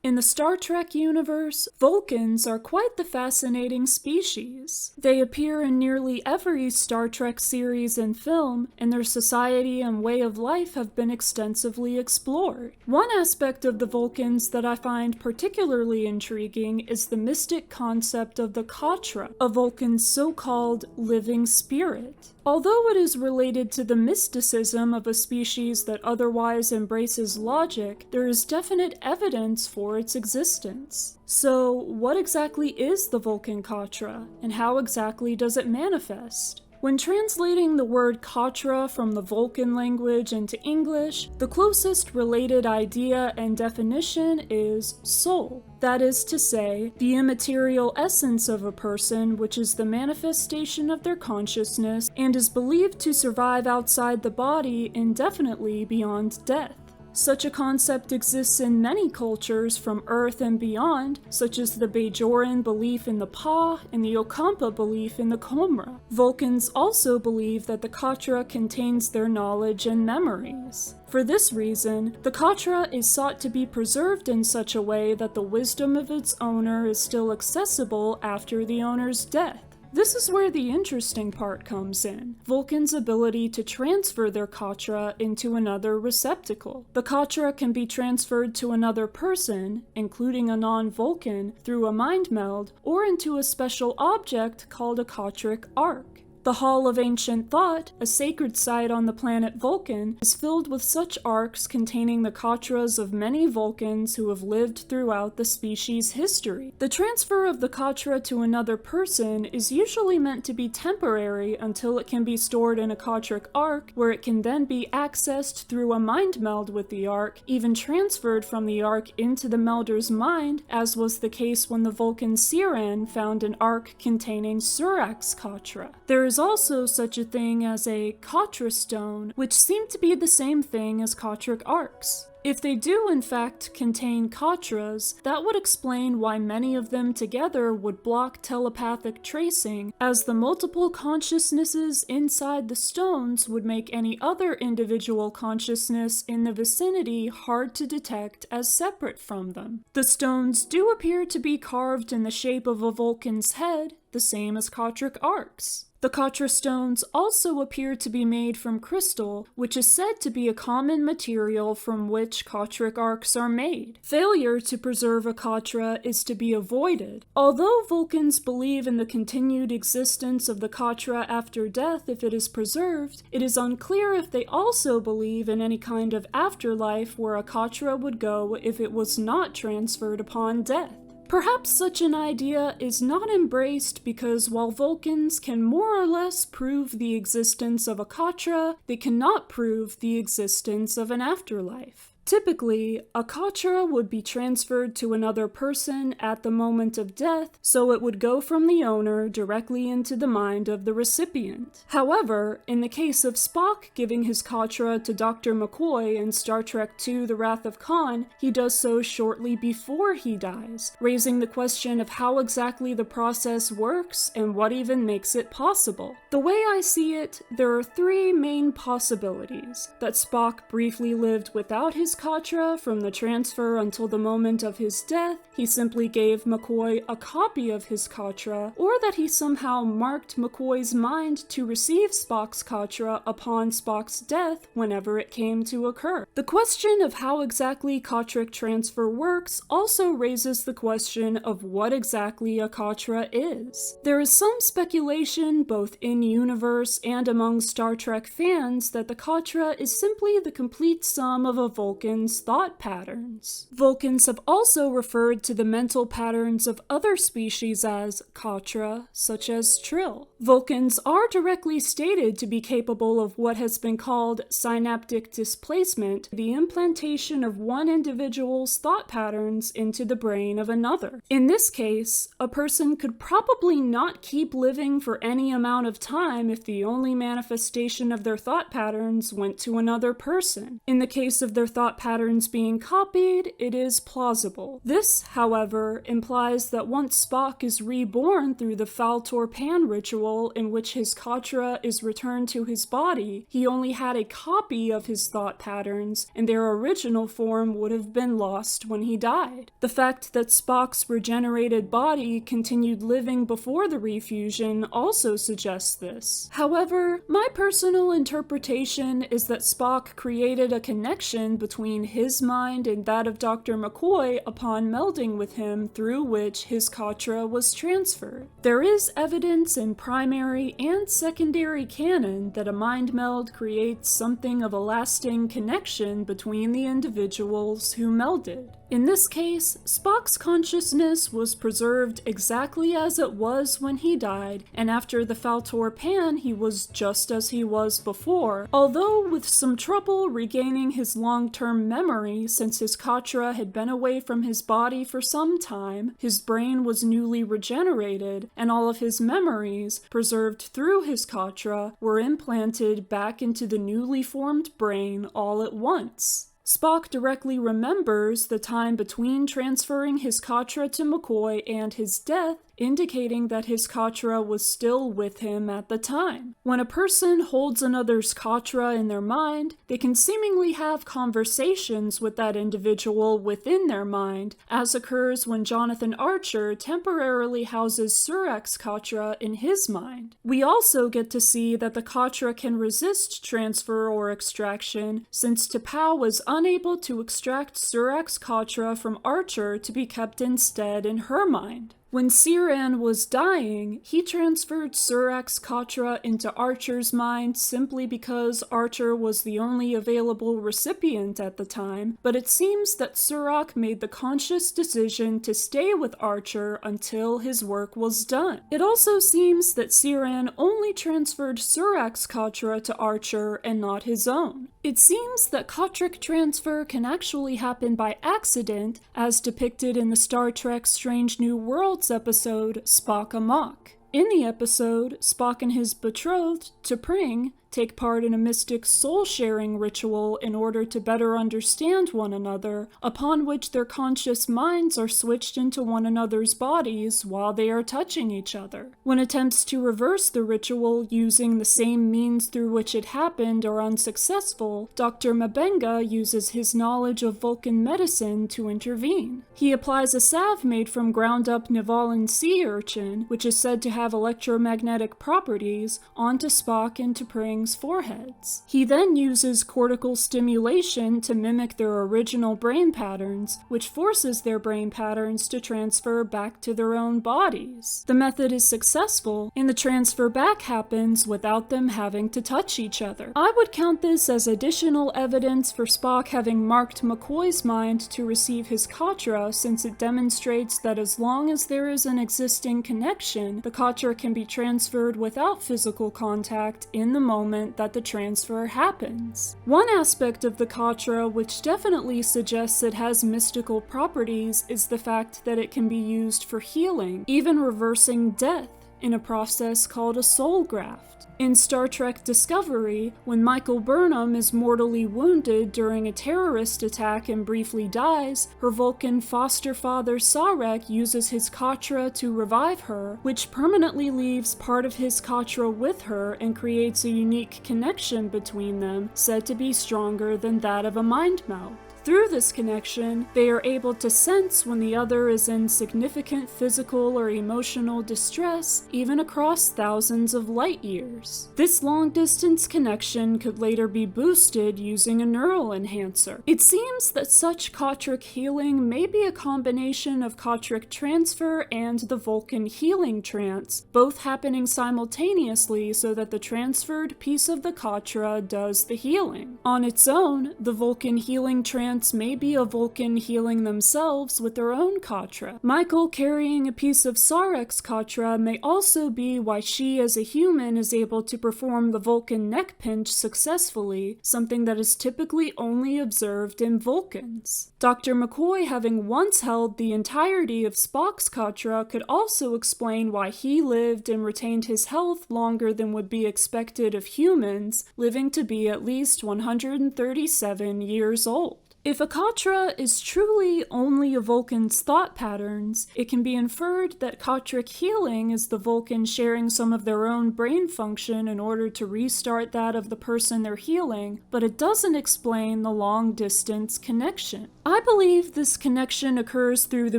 In the Star Trek universe, Vulcans are quite the fascinating species. They appear in nearly every Star Trek series and film, and their society and way of life have been extensively explored. One aspect of the Vulcans that I find particularly intriguing is the mystic concept of the Katra, a Vulcan's so-called living spirit. Although it is related to the mysticism of a species that otherwise embraces logic, there is definite evidence for its existence. So, what exactly is the Vulcan Katra, and how exactly does it manifest? When translating the word Katra from the Vulcan language into English, the closest related idea and definition is soul. That is to say, the immaterial essence of a person, which is the manifestation of their consciousness and is believed to survive outside the body indefinitely beyond death. Such a concept exists in many cultures from Earth and beyond, such as the Bajoran belief in the Pa and the Okampa belief in the Komra. Vulcans also believe that the Katra contains their knowledge and memories. For this reason, the Katra is sought to be preserved in such a way that the wisdom of its owner is still accessible after the owner's death. This is where the interesting part comes in, Vulcan's ability to transfer their Katra into another receptacle. The Katra can be transferred to another person, including a non-Vulcan, through a mind meld, or into a special object called a Katric ark. The Hall of Ancient Thought, a sacred site on the planet Vulcan, is filled with such arks containing the Katras of many Vulcans who have lived throughout the species' history. The transfer of the Katra to another person is usually meant to be temporary until it can be stored in a Katric ark, where it can then be accessed through a mind meld with the ark, even transferred from the ark into the melder's mind, as was the case when the Vulcan Siren found an ark containing Surak's Katra. There is also such a thing as a Katra stone, which seem to be the same thing as Katric arcs. If they do in fact contain Katras, that would explain why many of them together would block telepathic tracing, as the multiple consciousnesses inside the stones would make any other individual consciousness in the vicinity hard to detect as separate from them. The stones do appear to be carved in the shape of a Vulcan's head, the same as Katric arcs. The Katra stones also appear to be made from crystal, which is said to be a common material from which Katric arcs are made. Failure to preserve a Katra is to be avoided. Although Vulcans believe in the continued existence of the Katra after death if it is preserved, it is unclear if they also believe in any kind of afterlife where a Katra would go if it was not transferred upon death. Perhaps such an idea is not embraced because while Vulcans can more or less prove the existence of a Katra, they cannot prove the existence of an afterlife. Typically, a Katra would be transferred to another person at the moment of death, so it would go from the owner directly into the mind of the recipient. However, in the case of Spock giving his Katra to Dr. McCoy in Star Trek II: The Wrath of Khan, he does so shortly before he dies, raising the question of how exactly the process works and what even makes it possible. The way I see it, there are three main possibilities: that Spock briefly lived without his Katra from the transfer until the moment of his death, he simply gave McCoy a copy of his Katra, or that he somehow marked McCoy's mind to receive Spock's Katra upon Spock's death whenever it came to occur. The question of how exactly Katric transfer works also raises the question of what exactly a Katra is. There is some speculation both in-universe and among Star Trek fans that the Katra is simply the complete sum of a Vulcan's thought patterns. Vulcans have also referred to the mental patterns of other species as Katra, such as Trill. Vulcans are directly stated to be capable of what has been called synaptic displacement, the implantation of one individual's thought patterns into the brain of another. In this case, a person could probably not keep living for any amount of time if the only manifestation of their thought patterns went to another person. In the case of their thought thought patterns being copied, it is plausible. This, however, implies that once Spock is reborn through the Faltor Pan ritual in which his Katra is returned to his body, he only had a copy of his thought patterns, and their original form would have been lost when he died. The fact that Spock's regenerated body continued living before the refusion also suggests this. However, my personal interpretation is that Spock created a connection between his mind and that of Dr. McCoy upon melding with him, through which his Katra was transferred. There is evidence in primary and secondary canon that a mind meld creates something of a lasting connection between the individuals who melded. In this case, Spock's consciousness was preserved exactly as it was when he died, and after the Faltor Pan, he was just as he was before, although with some trouble regaining his long-term memory since his Katra had been away from his body for some time, his brain was newly regenerated, and all of his memories, preserved through his Katra, were implanted back into the newly formed brain all at once. Spock directly remembers the time between transferring his Katra to McCoy and his death, indicating that his Katra was still with him at the time. When a person holds another's Katra in their mind, they can seemingly have conversations with that individual within their mind, as occurs when Jonathan Archer temporarily houses Surak's Katra in his mind. We also get to see that the Katra can resist transfer or extraction, since T'Pau was unable to extract Surak's Katra from Archer to be kept instead in her mind. When Siran was dying, he transferred Surak's Katra into Archer's mind simply because Archer was the only available recipient at the time, but it seems that Surak made the conscious decision to stay with Archer until his work was done. It also seems that Siran only transferred Surak's Katra to Archer and not his own. It seems that Katric transfer can actually happen by accident, as depicted in the Star Trek Strange New Worlds episode Spock Amok. In the episode, Spock and his betrothed, T'Pring, take part in a mystic soul-sharing ritual in order to better understand one another, upon which their conscious minds are switched into one another's bodies while they are touching each other. When attempts to reverse the ritual using the same means through which it happened are unsuccessful, Dr. Mabenga uses his knowledge of Vulcan medicine to intervene. He applies a salve made from ground-up Nivalan sea urchin, which is said to have electromagnetic properties, onto Spock and T'Pring's foreheads. He then uses cortical stimulation to mimic their original brain patterns, which forces their brain patterns to transfer back to their own bodies. The method is successful, and the transfer back happens without them having to touch each other. I would count this as additional evidence for Spock having marked McCoy's mind to receive his Katra, since it demonstrates that as long as there is an existing connection, the Katra can be transferred without physical contact in the moment that the transfer happens. One aspect of the Katra which definitely suggests it has mystical properties is the fact that it can be used for healing, even reversing death, in a process called a soul graft. In Star Trek Discovery, when Michael Burnham is mortally wounded during a terrorist attack and briefly dies, her Vulcan foster father Sarek uses his Katra to revive her, which permanently leaves part of his Katra with her and creates a unique connection between them, said to be stronger than that of a mind meld. Through this connection, they are able to sense when the other is in significant physical or emotional distress, even across thousands of light years. This long-distance connection could later be boosted using a neural enhancer. It seems that such Katric healing may be a combination of Katric transfer and the Vulcan healing trance, both happening simultaneously so that the transferred piece of the Katra does the healing. On its own, the Vulcan healing trance may be a Vulcan healing themselves with their own Katra. Michael carrying a piece of Sarek's Katra may also be why she as a human is able to perform the Vulcan neck pinch successfully, something that is typically only observed in Vulcans. Dr. McCoy having once held the entirety of Spock's Katra could also explain why he lived and retained his health longer than would be expected of humans, living to be at least 137 years old. If a Katra is truly only a Vulcan's thought patterns, it can be inferred that Katric healing is the Vulcan sharing some of their own brain function in order to restart that of the person they're healing, but it doesn't explain the long-distance connection. I believe this connection occurs through the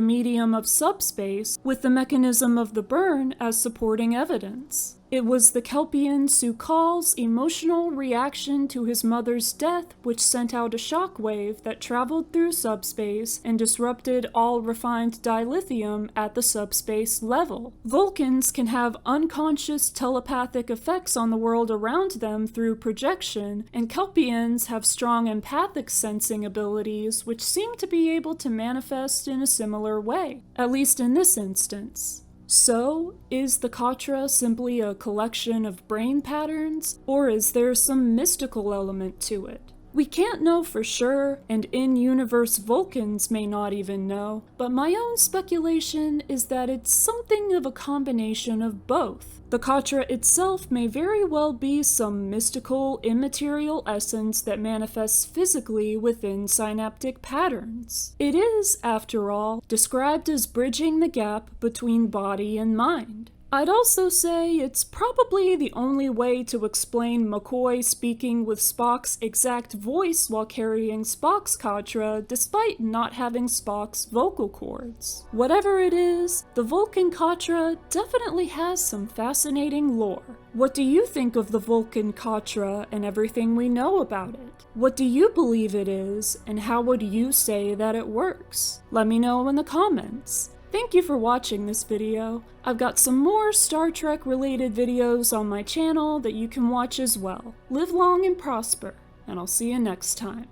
medium of subspace, with the mechanism of the burn as supporting evidence. It was the Kelpian Su'Kal's emotional reaction to his mother's death which sent out a shockwave that traveled through subspace and disrupted all refined dilithium at the subspace level. Vulcans can have unconscious telepathic effects on the world around them through projection, and Kelpians have strong empathic sensing abilities which seem to be able to manifest in a similar way, at least in this instance. So, is the Katra simply a collection of brain patterns, or is there some mystical element to it? We can't know for sure, and in-universe Vulcans may not even know, but my own speculation is that it's something of a combination of both. The Katra itself may very well be some mystical, immaterial essence that manifests physically within synaptic patterns. It is, after all, described as bridging the gap between body and mind. I'd also say it's probably the only way to explain McCoy speaking with Spock's exact voice while carrying Spock's Katra despite not having Spock's vocal cords. Whatever it is, the Vulcan Katra definitely has some fascinating lore. What do you think of the Vulcan Katra and everything we know about it? What do you believe it is, and how would you say that it works? Let me know in the comments. Thank you for watching this video. I've got some more Star Trek related videos on my channel that you can watch as well. Live long and prosper, and I'll see you next time.